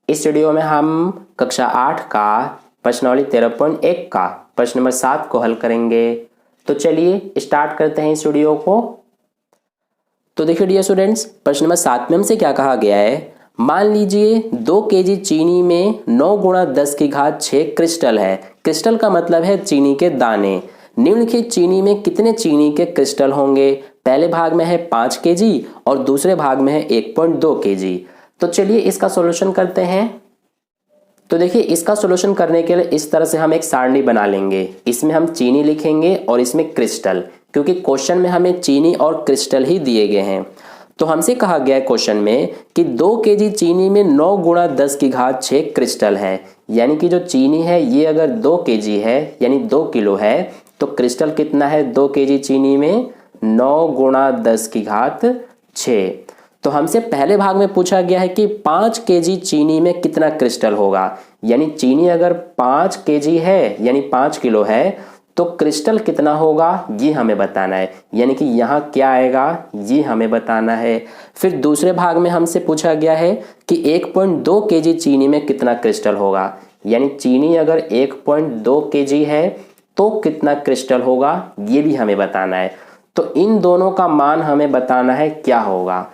इस वीडियो में हम कक्षा 8 का प्रश्नावली 13.1 का प्रश्न नंबर 7 को हल करेंगे। तो चलिए स्टार्ट करते हैं इस वीडियो को। तो देखिए डियर स्टूडेंट्स, प्रश्न नंबर 7 में हमसे क्या कहा गया है। मान लीजिए 2 केजी चीनी में 9 गुणा 10 की घात 6 क्रिस्टल है। क्रिस्टल का मतलब है चीनी के दाने। निम्नलिखित चीनी में कितने चीनी के क्रिस्टल होंगे। पहले भाग में है 5 केजी और दूसरे भाग में है 1.2 केजी। तो चलिए इसका सॉल्यूशन करते हैं। तो देखिए इसका सॉल्यूशन करने के लिए इस तरह से हम एक सारणी बना लेंगे। इसमें हम चीनी लिखेंगे और इसमें क्रिस्टल, क्योंकि क्वेश्चन में हमें चीनी और क्रिस्टल ही दिए गए हैं। तो हमसे कहा गया है क्वेश्चन में कि 2 केजी चीनी में 9 गुणा 10 की घात 6 क्रिस्टल है। यानी कि जो चीनी है ये अगर 2 केजी है यानी 2 किलो है, तो क्रिस्टल कितना है 2 केजी चीनी में 9 गुणा 10 की घात 6। तो हमसे पहले भाग में पूछा गया है कि 5 केजी चीनी में कितना क्रिस्टल होगा। यानी चीनी अगर 5 केजी है यानी 5 किलो है तो क्रिस्टल कितना होगा ये हमें बताना है। यानी कि यहाँ क्या आएगा ये हमें बताना है। फिर दूसरे भाग में हमसे पूछा गया है कि 1.2 केजी चीनी में कितना क्रिस्टल होगा। यानी चीनी अगर 1.2 केजी है तो कितना क्रिस्टल होगा ये भी हमें बताना है। तो इन दोनों का मान हमें बताना है क्या होगा।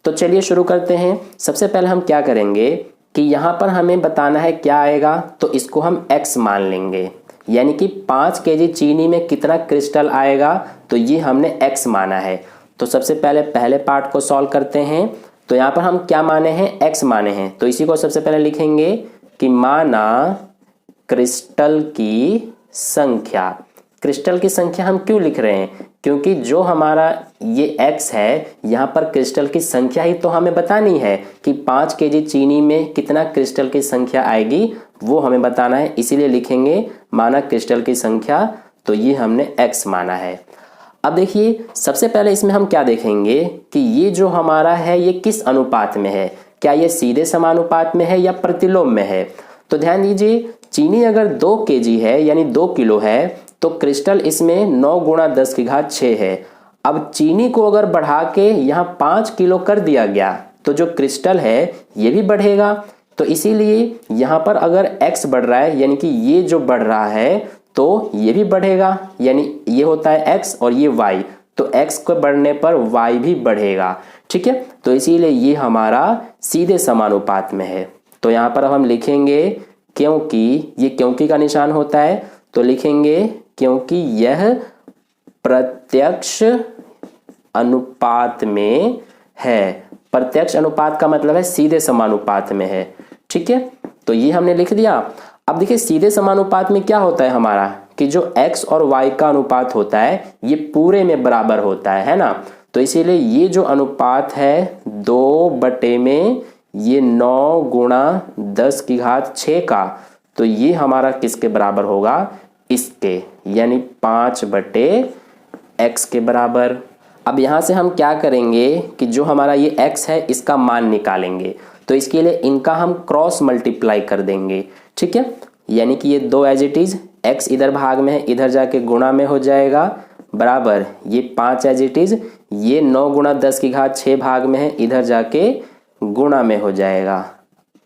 तो चलिए शुरू करते हैं। सबसे पहले हम क्या करेंगे कि यहाँ पर हमें बताना है क्या आएगा, तो इसको हम x मान लेंगे। यानी कि 5 केजी चीनी में कितना क्रिस्टल आएगा, तो ये हमने x माना है। तो सबसे पहले पहले पार्ट को सॉल्व करते हैं। तो यहाँ पर हम क्या माने हैं, x माने हैं। तो इसी को सबसे पहले लिखेंगे कि माना क्रिस्टल की संख्या। क्रिस्टल की संख्या हम क्यों लिख रहे हैं, क्योंकि जो हमारा ये x है यहाँ पर क्रिस्टल की संख्या ही तो हमें बतानी है कि 5 केजी चीनी में कितना क्रिस्टल की संख्या आएगी वो हमें बताना है। इसीलिए लिखेंगे माना क्रिस्टल की संख्या। तो ये हमने x माना है। अब देखिए सबसे पहले इसमें हम क्या देखेंगे कि ये जो हमारा है ये किस अनुपात में है। क्या ये सीधे समानुपात में है या प्रतिलोम में है। तो ध्यान दीजिए चीनी अगर 2 केजी है यानी 2 किलो है तो क्रिस्टल इसमें 9 गुणा 10 की घात 6 है। अब चीनी को अगर बढ़ा के यहाँ 5 किलो कर दिया गया तो जो क्रिस्टल है ये भी बढ़ेगा। तो इसीलिए यहाँ पर अगर x बढ़ रहा है यानी कि ये जो बढ़ रहा है तो ये भी बढ़ेगा। यानी ये होता है x और ये y, तो x को बढ़ने पर y भी बढ़ेगा। ठीक है, तो इसीलिए ये हमारा सीधे समानुपात में है। तो यहाँ पर अब हम लिखेंगे क्योंकि ये क्योंकि का निशान होता है, तो लिखेंगे क्योंकि यह प्रत्यक्ष अनुपात में है। प्रत्यक्ष अनुपात का मतलब है सीधे समानुपात में है। ठीक है, तो ये हमने लिख दिया। अब देखिए सीधे समानुपात में क्या होता है हमारा कि जो x और y का अनुपात होता है ये पूरे में बराबर होता है ना। तो इसीलिए ये जो अनुपात है 2 बटे में ये 9 गुणा 10 की घात 6 का, तो ये हमारा किसके बराबर होगा, इसके, यानी 5 बटे x के बराबर। अब यहाँ से हम क्या करेंगे कि जो हमारा ये x है इसका मान निकालेंगे। तो इसके लिए इनका हम क्रॉस मल्टीप्लाई कर देंगे। ठीक है, यानी कि ये 2 एज इट इज, x इधर भाग में है इधर जाके गुणा में हो जाएगा, बराबर ये 5 एज इट इज, ये 9 गुणा 10 की घात 6 भाग में है इधर जाके गुणा में हो जाएगा।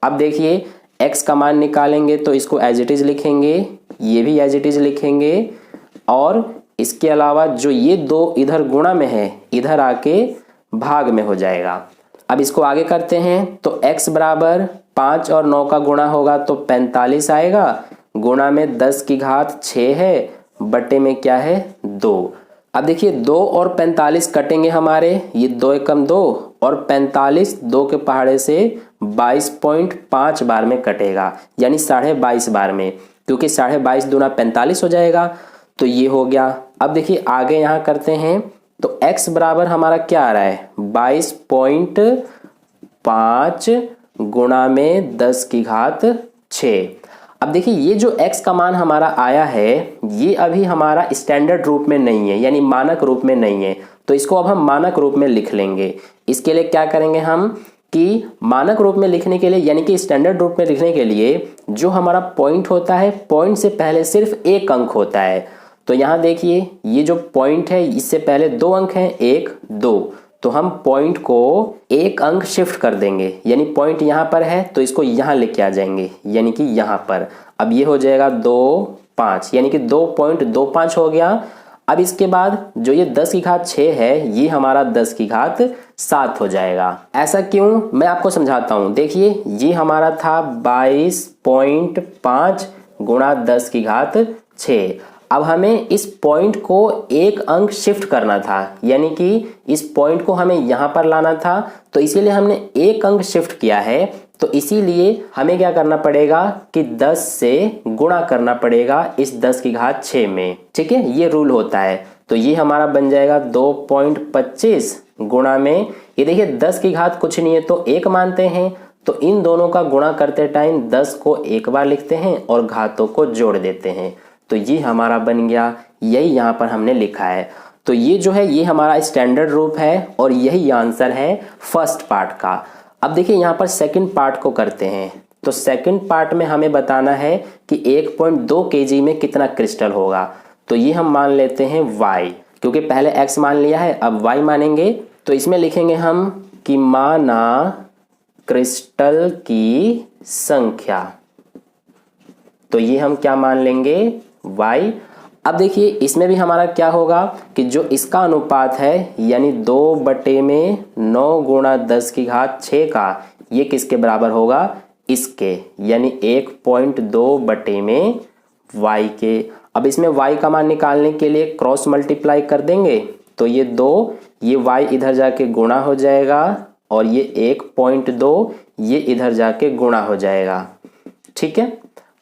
अब देखिए x का मान निकालेंगे तो इसको एज इट इज लिखेंगे, ये भी एज इट इज लिखेंगे, और इसके अलावा जो ये 2 इधर गुणा में है इधर आके भाग में हो जाएगा। अब इसको आगे करते हैं तो x बराबर 5 और 9 का गुणा होगा तो 45 आएगा, गुणा में 10 की घात 6 है, बटे में क्या है 2। अब देखिए 2 और 45 कटेंगे हमारे, ये 2 एकम 2 और 45 2 के पहाड़े से 22.5 बार में कटेगा, यानी 22.5 बार में, क्योंकि 22.5 दूना 45 हो जाएगा। तो ये हो गया। अब देखिए आगे यहाँ करते हैं तो x बराबर हमारा क्या आ रहा है 22.5 गुणा में 10 की घात 6। अब देखिए ये जो x का मान हमारा आया है ये अभी हमारा स्टैंडर्ड रूप में नहीं है, यानी मानक रूप में नहीं है। तो इसको अब हम मानक रूप में लिख लेंगे। इसके लिए क्या करेंगे हम कि मानक रूप में लिखने के लिए यानी कि स्टैंडर्ड रूप में लिखने के लिए जो हमारा पॉइंट होता है, पॉइंट से पहले सिर्फ 1 अंक होता है। तो यहाँ देखिए ये जो पॉइंट है इससे पहले 2 अंक हैं, 1 2, तो हम पॉइंट को एक अंक शिफ्ट कर देंगे, यानी पॉइंट यहाँ पर है तो इसको यहाँ लेके आ जाएंगे, यानी कि यहाँ पर। अब ये हो जाएगा 2, 5, यानी कि 2.25 हो गया। अब इसके बाद जो ये 10 की घात 6 है, ये हमारा 10 की घात 7 हो जाएगा। ऐसा क्यों, मैं आपको समझाता हूं। देखिए ये हमारा था 22.5 गुणा 10 की घात 6। अब हमें इस पॉइंट को एक अंक शिफ्ट करना था, यानी कि इस पॉइंट को हमें यहां पर लाना था, तो इसीलिए हमने एक अंक शिफ्ट किया है। तो इसीलिए हमें क्या करना पड़ेगा कि 10 से गुणा करना पड़ेगा इस 10 की घात 6 में। ठीक है, ये रूल होता है। तो ये हमारा बन जाएगा 2.25 गुणा में, ये देखिए 10 की घात कुछ नहीं है तो 1 मानते हैं, तो इन दोनों का गुणा करते टाइम 10 को एक बार लिखते हैं और घातों को जोड़ देते हैं। तो ये हमारा बन गया, यही यहाँ पर हमने लिखा है। तो ये जो है ये हमारा स्टैंडर्ड रूप है और यही आंसर है फर्स्ट पार्ट का। अब देखिए यहाँ पर सेकंड पार्ट को करते हैं। तो सेकंड पार्ट में हमें बताना है कि 1.2 kg में कितना क्रिस्टल होगा। तो ये हम मान लेते हैं y, क्योंकि पहले x मान लिया है, अब y मानेंगे। तो इसमें लिखेंगे हम कि माना क्रिस्टल की संख्या, तो ये हम क्या मान लेंगे y। अब देखिए इसमें भी हमारा क्या होगा कि जो इसका अनुपात है यानी 2/9 गुणा 10 की घात 6 का, ये किसके बराबर होगा, इसके, यानी 1.2/y के। अब इसमें y का मान निकालने के लिए क्रॉस मल्टीप्लाई कर देंगे, तो ये 2, ये y इधर जाके गुणा हो जाएगा और ये 1.2 ये इधर जाके गुणा हो जाएगा। ठीक है,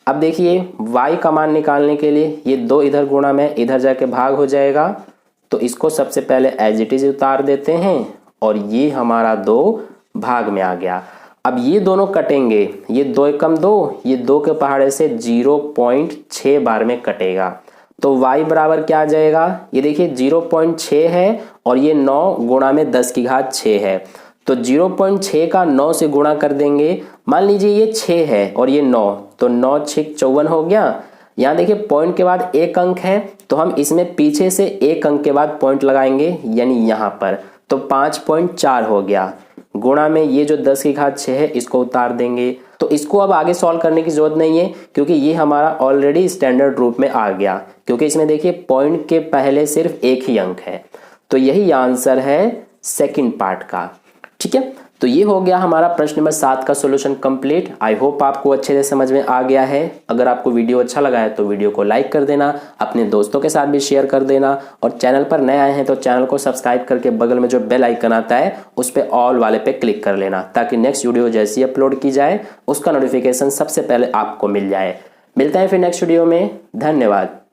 अब देखिए y का मान निकालने के लिए ये 2 इधर गुणा में इधर जाके भाग हो जाएगा, तो इसको सबसे पहले एज इट इज उतार देते हैं और ये हमारा 2 भाग में आ गया। अब ये दोनों कटेंगे, ये 2 एकम 2, ये 2 के पहाड़े से 0.6 बार में कटेगा। तो y बराबर क्या आ जाएगा, ये देखिए 0.6 है और ये 9 गुणा में 10 की घात 6 है। तो 0.6 का 9 से गुणा कर देंगे। मान लीजिए ये 6 है और ये 9, तो 9 6 54 हो गया। यहाँ देखिए पॉइंट के बाद एक अंक है, तो हम इसमें पीछे से एक अंक के बाद पॉइंट लगाएंगे, यानी यहाँ पर, तो 5.4 हो गया। गुणा में ये जो 10 की घात 6 है इसको उतार देंगे। तो इसको अब आगे सॉल्व करने की जरूरत नहीं है, क्योंकि ये हमारा ऑलरेडी स्टैंडर्ड रूप में आ गया, क्योंकि इसमें देखिए पॉइंट के पहले सिर्फ एक ही अंक है। तो यही आंसर है सेकंड पार्ट का। ठीक है, तो ये हो गया हमारा प्रश्न नंबर 7 का सॉल्यूशन कंप्लीट। आई होप आपको अच्छे से समझ में आ गया है। अगर आपको वीडियो अच्छा लगा है तो वीडियो को लाइक कर देना, अपने दोस्तों के साथ भी शेयर कर देना, और चैनल पर नए आए हैं तो चैनल को सब्सक्राइब करके बगल में जो बेल आइकन आता है उस पर ऑल वाले पे क्लिक कर लेना, ताकि नेक्स्ट वीडियो जैसी अपलोड की जाए उसका नोटिफिकेशन सबसे पहले आपको मिल जाए। मिलते हैं फिर नेक्स्ट वीडियो में, धन्यवाद।